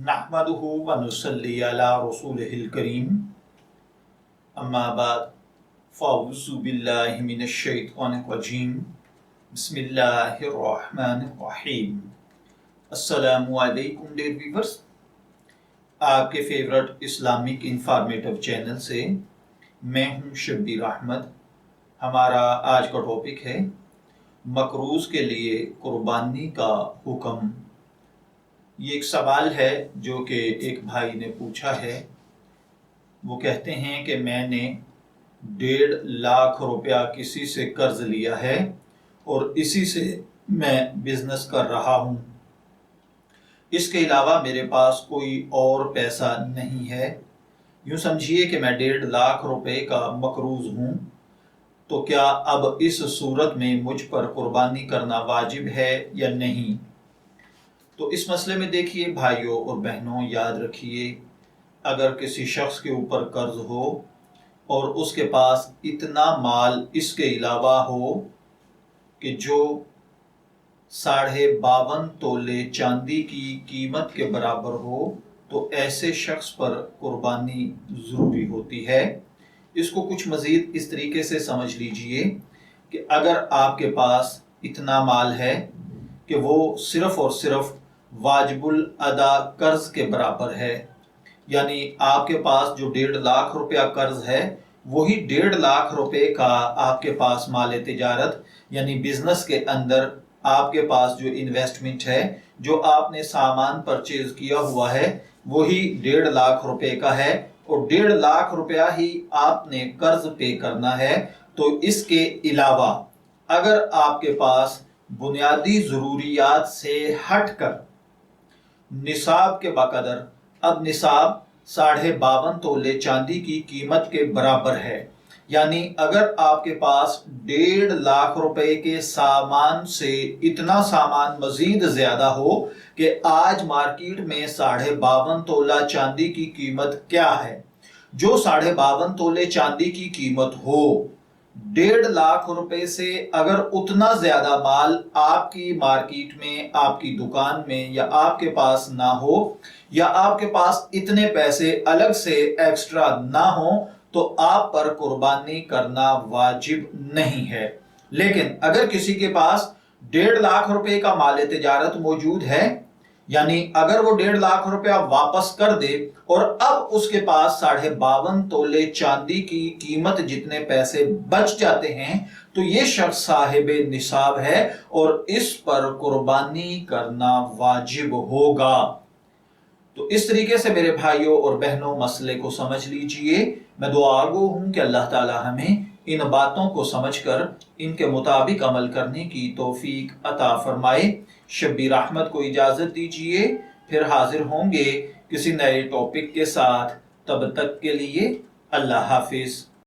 नहमदुहु व नुसल्ली अला रसूलिहिल करीम अम्मा बाद फ़अऊज़ु बिल्लाहि मिनश शैतानिर रजीम बिस्मिल्लाहिर रहमानिर रहीम। अस्सलामु अलैकुम डियर व्यूअर्स, आपके फेवरेट इस्लामिक इंफॉर्मेटिव चैनल से मैं हूं शब्बीर अहमद। हमारा आज का टॉपिक है मकरूज़ के लिए कुर्बानी का हुक्म। ये एक सवाल है जो कि एक भाई ने पूछा है। वो कहते हैं कि मैंने 1.5 लाख रुपया किसी से कर्ज लिया है और इसी से मैं बिजनेस कर रहा हूँ। इसके अलावा मेरे पास कोई और पैसा नहीं है। यूँ समझिए कि मैं 1.5 लाख रुपए का मकरूज़ हूँ। तो क्या अब इस सूरत में मुझ पर कुर्बानी करना वाजिब है या नहीं? तो इस मसले में देखिए भाइयों और बहनों, याद रखिए, अगर किसी शख्स के ऊपर कर्ज हो और उसके पास इतना माल इसके अलावा हो कि जो 52.5 तोले चांदी की कीमत के बराबर हो, तो ऐसे शख्स पर कुर्बानी ज़रूरी होती है। इसको कुछ मज़ीद इस तरीके से समझ लीजिए कि अगर आपके पास इतना माल है कि वो सिर्फ़ और सिर्फ वाजिबुल अदा कर्ज के बराबर है, यानी आपके पास जो 1.5 लाख रुपया कर्ज है वही 1.5 लाख रुपए का आपके पास माल तिजारत यानी बिजनेस के अंदर आपके पास जो इन्वेस्टमेंट है, जो आपने सामान परचेज किया हुआ है, वही 1.5 लाख रुपए का है और 1.5 लाख रुपया ही आपने कर्ज पे करना है। तो इसके अलावा अगर आपके पास बुनियादी ज़रूरियात से हटकर निसाब के बकदर, अब निसाब 52.5 तोले चांदी की कीमत के बराबर है, यानी अगर आपके पास 1.5 लाख रुपए के सामान से इतना सामान मजीद ज्यादा हो कि आज मार्केट में 52.5 तोला चांदी की कीमत क्या है, जो 52.5 तोले चांदी की कीमत हो, 1.5 लाख रुपए से अगर उतना ज्यादा माल आपकी मार्केट में, आपकी दुकान में या आपके पास ना हो, या आपके पास इतने पैसे अलग से एक्स्ट्रा ना हो, तो आप पर कुर्बानी करना वाजिब नहीं है। लेकिन अगर किसी के पास 1.5 लाख रुपए का माल तिजारत मौजूद है, यानी अगर वो 1.5 लाख रुपया वापस कर दे और अब उसके पास 52.5 तोले चांदी की कीमत जितने पैसे बच जाते हैं, तो ये शख्स साहिब निसाब है और इस पर कुर्बानी करना वाजिब होगा। तो इस तरीके से मेरे भाइयों और बहनों मसले को समझ लीजिए। मैं दुआगो हूं कि अल्लाह ताला हमें इन बातों को समझकर इनके मुताबिक अमल करने की तौफीक अता फरमाए। शब्बीर अहमद को इजाजत दीजिए, फिर हाजिर होंगे किसी नए टॉपिक के साथ। तब तक के लिए अल्लाह हाफिज।